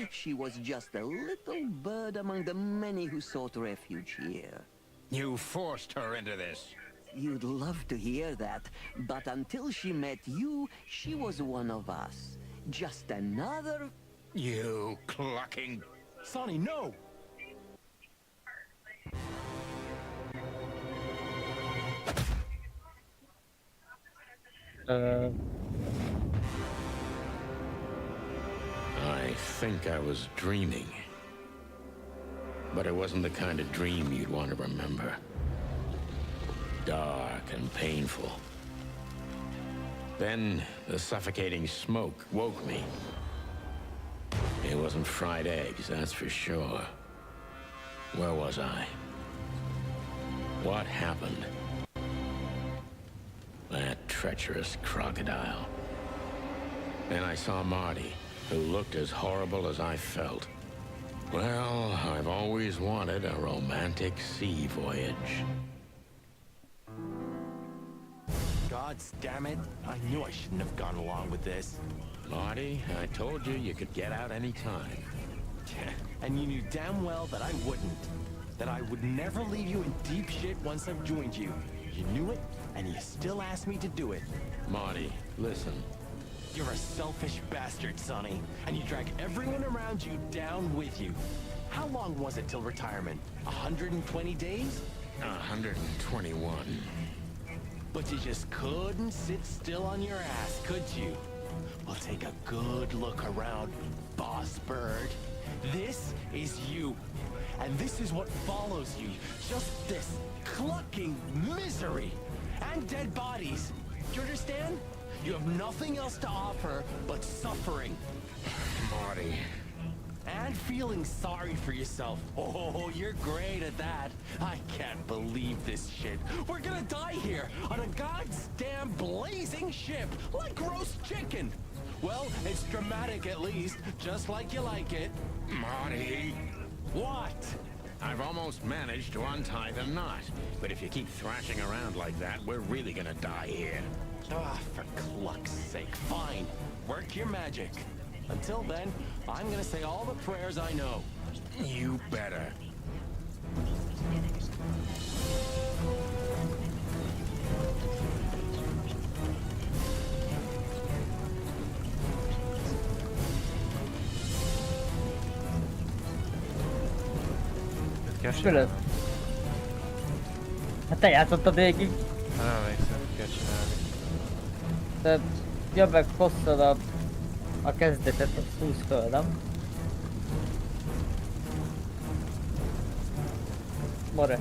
she was just a little bird among the many who sought refuge here. You forced her into this. You'd love to hear that, but until she met you, she was one of us. Just another... You clucking... Sonny, no! I think I was dreaming. But it wasn't the kind of dream you'd want to remember. Dark and painful. Then the suffocating smoke woke me. It wasn't fried eggs, that's for sure. Where was I? What happened? That treacherous crocodile. Then I saw Marty, who looked as horrible as I felt. Well, I've always wanted a romantic sea voyage. God damn it. I knew I shouldn't have gone along with this. Marty, I told you you could get out any time. And you knew damn well that I wouldn't. That I would never leave you in deep shit once I've joined you. You knew it, and you still asked me to do it. Marty, listen. You're a selfish bastard, Sonny. And you drag everyone around you down with you. How long was it till retirement? 120 days? 121. But you just couldn't sit still on your ass, could you? Well, take a good look around, boss bird. This is you. And this is what follows you. Just this clucking misery. And dead bodies. Do you understand? You have nothing else to offer but suffering. Marty. And feeling sorry for yourself. Oh, you're great at that. I can't believe this shit. We're gonna die here on a goddamn blazing ship like roast chicken. Well, it's dramatic at least, just like you like it. Marty. What? I've almost managed to untie the knot. But if you keep thrashing around like that, we're really gonna die here. Ah, for cluck's sake, fine. Work your magic. Until then, I'm gonna say all the prayers I know. You better. Mit kell Fölött. csinálni? Hát te játszottad végig. Nem emlékszem, mit kell csinálni. Te jobb meg hosszad a kezdetet, az 20 föl, nem? More.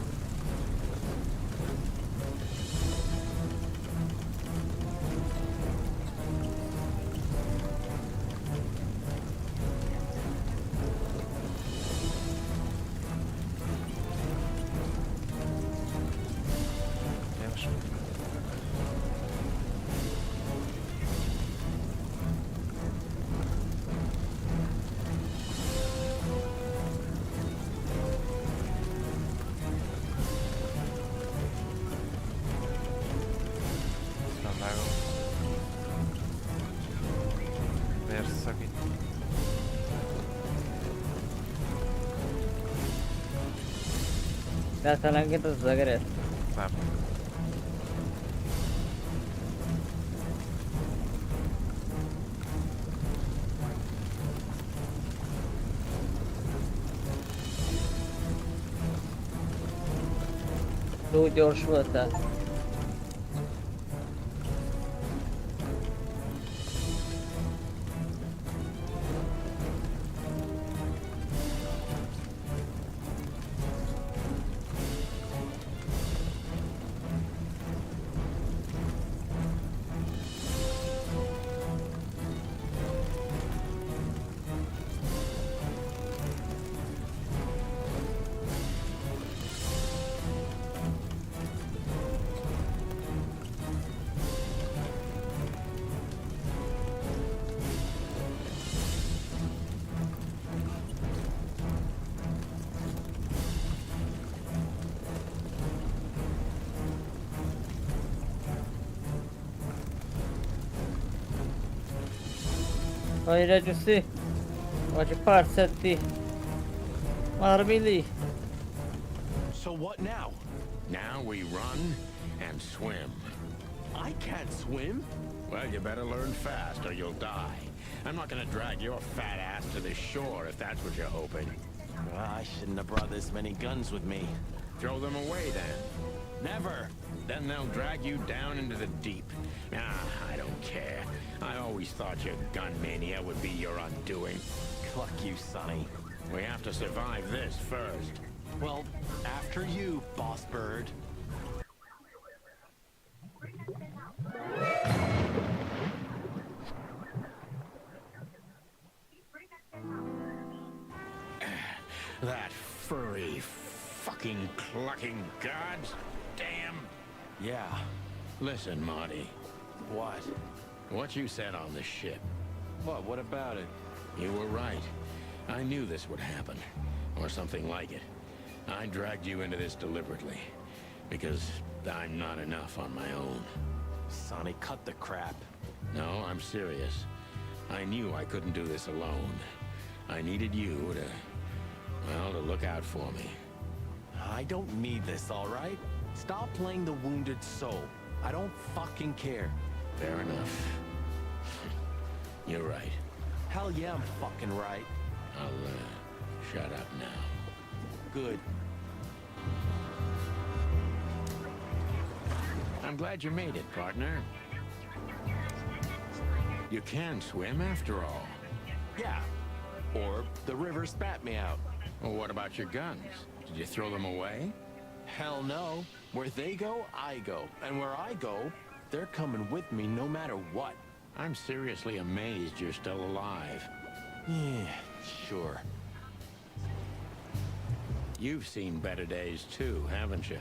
Én most nem vágom. Vérszakít. Lehet elengeded az egeret? Nem. Túl gyors voltál. Hajrá, Gyuszi! Vagy egy pár szetti. Már milli. So what now? Now we run and swim. I can't swim. Well, you better learn fast or you'll die. I'm not gonna drag your fat ass to the shore if that's what you're hoping. I shouldn't have brought this many guns with me. Throw them away then. Never. Then they'll drag you down into the deep. Ah, I don't care. I always thought your gun mania would be your undoing. Cluck you, Sonny. We have to survive this first. Well, after you, Boss Bird. That furry, fucking clucking gods. Damn. Yeah. Listen, Marty. What? What you said on the ship. What about it? You were right. I knew this would happen. Or something like it. I dragged you into this deliberately. Because I'm not enough on my own. Sonny, cut the crap. No, I'm serious. I knew I couldn't do this alone. I needed you to... well, to look out for me. I don't need this, all right? Stop playing the wounded soul. I don't fucking care. Fair enough. You're right. Hell yeah, I'm fucking right. I'll, shut up now. Good. I'm glad you made it, partner. You can swim after all. Yeah. Or the river spat me out. Well, what about your guns? Did you throw them away? Hell no. Where they go, I go. And where I go, they're coming with me no matter what. I'm seriously amazed you're still alive. Yeah, sure. You've seen better days too, haven't you?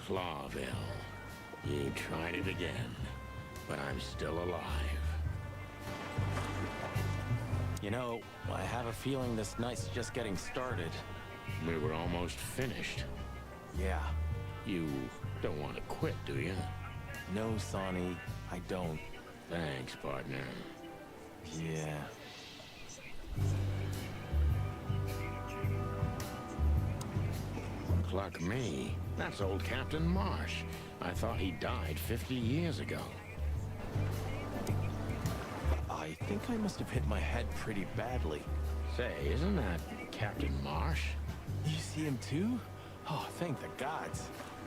Clawville. You tried it again, but I'm still alive. You know, I have a feeling this night's just getting started. We were almost finished. Yeah. You don't want to quit, do you? No, Sonny, I don't. Thanks, partner. Yeah. Cluck me. That's old Captain Marsh. I thought he died 50 years ago. I think I must have hit my head pretty badly. Say, isn't that Captain Marsh? You see him too? Oh, thank the gods.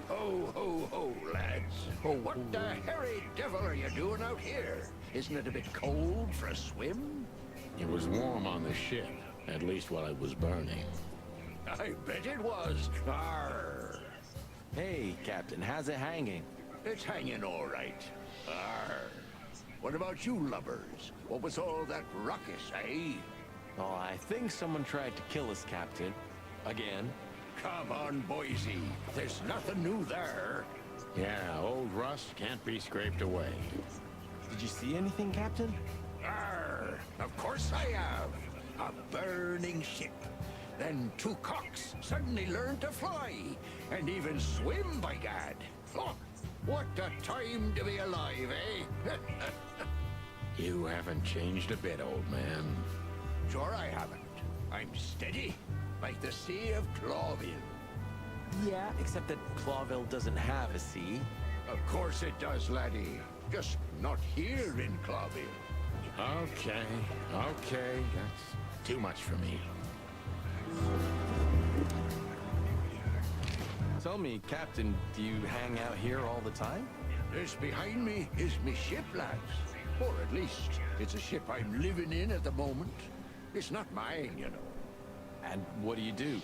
Ho, ho, ho, lads. Oh, what the hairy devil are you doing out here? Isn't it a bit cold for a swim? It was warm on the ship, at least while it was burning. I bet it was. Arr. Hey, Captain, how's it hanging? It's hanging all right. Arr. What about you lubbers? What was all that ruckus, eh? Oh, I think someone tried to kill us, Captain. Again. Come on, Boise. There's nothing new there. Yeah, old rust can't be scraped away. Did you see anything, Captain? Arr. Of course I have. A burning ship. Then two cocks suddenly learned to fly. And even swim, by gad. Oh, what a time to be alive, eh? You haven't changed a bit, old man. Sure I haven't. I'm steady, like the Sea of Clawville. Yeah, except that Clawville doesn't have a sea. Of course it does, laddie. Just not here in Clawville. Okay, that's too much for me. Tell me, Captain, do you hang out here all the time? This behind me is me ship, lads. Or at least, it's a ship I'm living in at the moment. It's not mine, you know. And what do you do?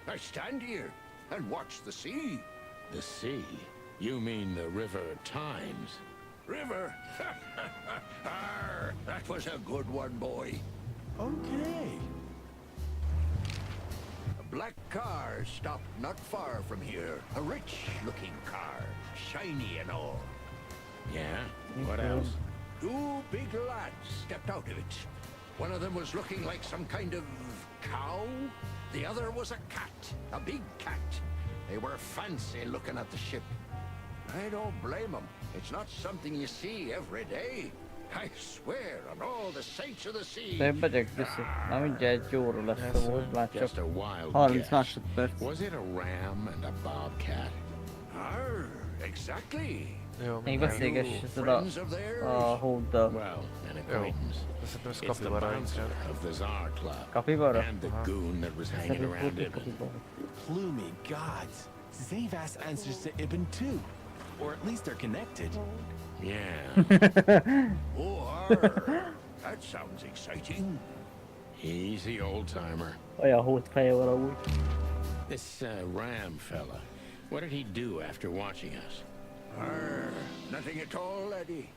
I stand here and watch the sea. The sea? You mean the River Times? River? Arr, that was a good one, boy. Okay. A black car stopped not far from here. A rich-looking car, shiny and all. Yeah? What else? Two big lads stepped out of it. One of them was looking like some kind of cow. The other was a cat, a big cat. They were fancy looking at the ship. I don't blame them. It's not something you see every day. I swear on all the saints of the sea. Sebbe Gyuszi. Na mindjárt egy óra lesz a volt, már Just csak a wild 30 guess. másodperc. Was it a ram and a bobcat? Arr, exactly. Jó, Még minden. beszélgess You tudod friends of theirs? a hóddal. Well, an acquaintance. De szerintem ez It's the kapibara bouncer inkább. of the Czar Club. Kapibara? And the goon that was hanging Szerint around hódni Ibn. kapibara. Plumey gods. Zavas answers to Ibn too. Or at least they're connected. Yeah. Oh, arr. That sounds exciting. Easy, old-timer. Olyan hót feje van amúgy. This Ram fella, what did he do after watching us? Arr, nothing at all, laddie.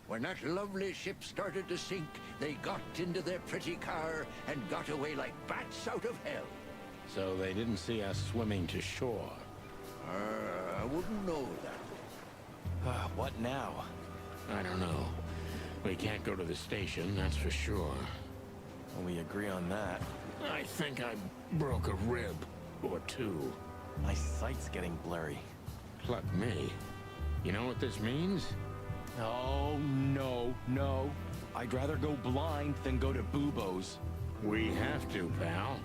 When that lovely ship started to sink, they got into their pretty car and got away like bats out of hell. So they didn't see us swimming to shore. I wouldn't know that. What now? I don't know. We can't go to the station, that's for sure. Well, we agree on that. I think I broke a rib or two. My sight's getting blurry. Pluck me. You know what this means? Oh, no. I'd rather go blind than go to Bubo's. We have to, pal.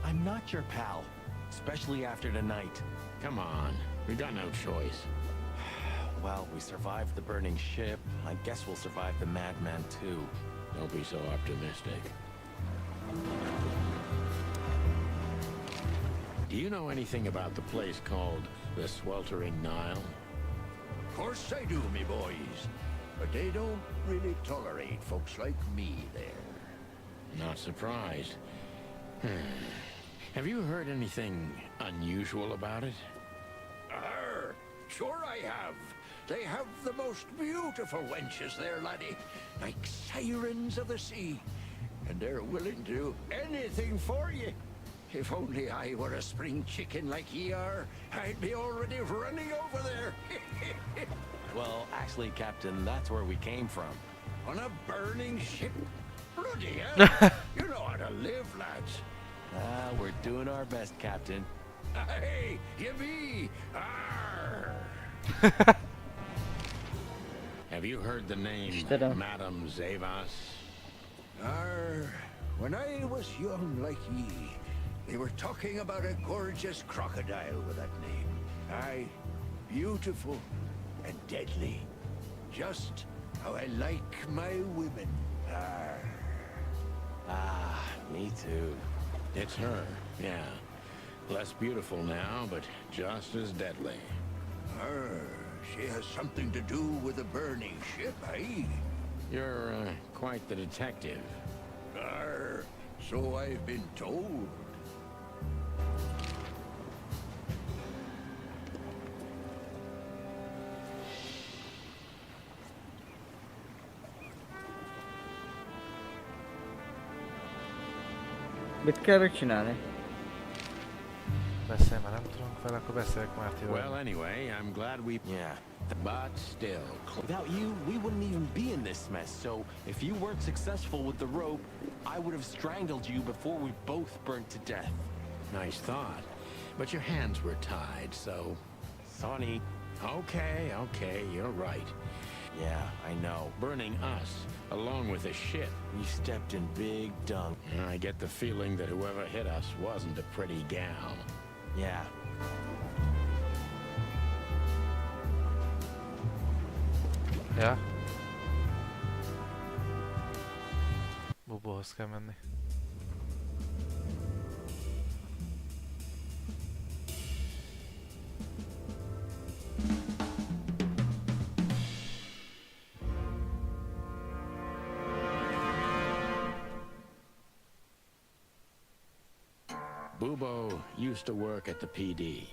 I'm not your pal, especially after tonight. Come on. We got no choice. Well, we survived the burning ship. I guess we'll survive the madman too. Don't be so optimistic. Do you know anything about the place called the Sweltering Nile? Of course I do, me boys. But they don't really tolerate folks like me there. Not surprised. Have you heard anything unusual about it? Arr, sure I have. They have the most beautiful wenches there, laddie. Like sirens of the sea. And they're willing to do anything for you. If only I were a spring chicken like ye are, I'd be already running over there. Well, actually, Captain, that's where we came from. On a burning ship? Bloody hell. You know how to live, lads. We're doing our best, Captain. Hey, you be. Arr. Have you heard the name İşte Madame Zavas? When I was young like ye, they were talking about a gorgeous crocodile with that name. Aye, beautiful and deadly. Just how I like my women. Me too. It's her, yeah. Less beautiful now, but just as deadly. She has something to do with the burning ship, eh? You're quite the detective. So I've been told. Mit kell még csinálni? Beszélj, már nem tudunk vele, akkor beszélek Mártival. Well, anyway, I'm glad we... Yeah. But still... Without you, we wouldn't even be in this mess. So, if you weren't successful with the rope, I would have strangled you before we both burnt to death. Nice thought. But your hands were tied, so... Sonny. Okay, you're right. Yeah, I know. Burning us, along with the ship. You stepped in big dunk. I get the feeling that whoever hit us wasn't a pretty gal. Yeah. Ja? Bubóhoz kell menni. Bubo used to work at the PD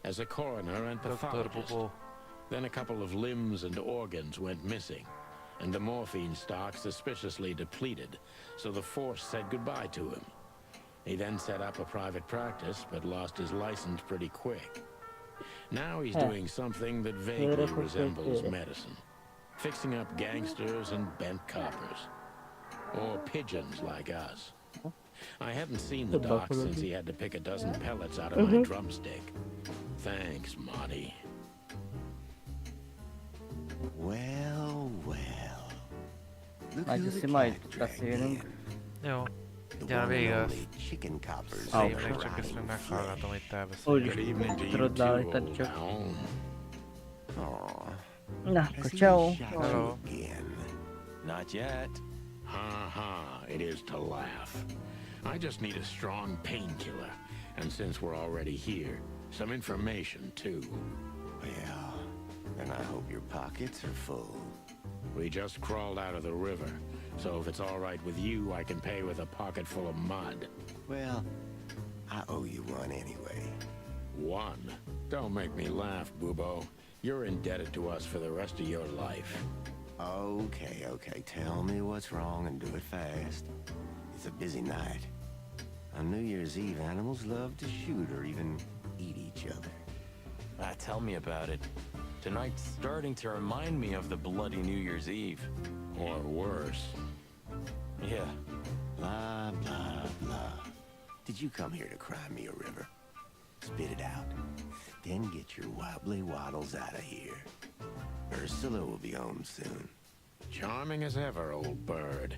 as a coroner and Dr. pathologist. Bubo. Then a couple of limbs and organs went missing, and the morphine stock suspiciously depleted, so the force said goodbye to him. He then set up a private practice, but lost his license pretty quick. Now he's doing something that vaguely resembles medicine. Fixing up gangsters and bent coppers. Or pigeons like us. I hadn't seen the doc since he had to pick a dozen pellets out of my drumstick. Thanks, Marty. Well. Look Majd who ezt the majd cat dragged beszélünk. in. Jó. The Gyere one végig and azt. only chicken coppers. Szívnek, csak ezt meg meghallgatom, hogy te Úgy Good beszélsz. evening to you tudod too, leállítani old csak. pal. Aw, Na, Has akkor he ciao. shot you Hello. again? Not yet. Ha ha, it is to laugh. I just need a strong painkiller. And since we're already here, some information too. Well, then I hope your pockets are full. We just crawled out of the river, so if it's all right with you, I can pay with a pocket full of mud. Well, I owe you one anyway. One? Don't make me laugh, Bubo. You're indebted to us for the rest of your life. Okay, okay. Tell me what's wrong and do it fast. It's a busy night. On New Year's Eve, animals love to shoot or even eat each other. Tell me about it. Tonight's starting to remind me of the bloody New Year's Eve. Or worse. Yeah. Blah, blah, blah. Did you come here to cry me a river? Spit it out. Then get your wobbly waddles out of here. Ursula will be home soon. Charming as ever, old bird.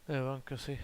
Jó van, köszi.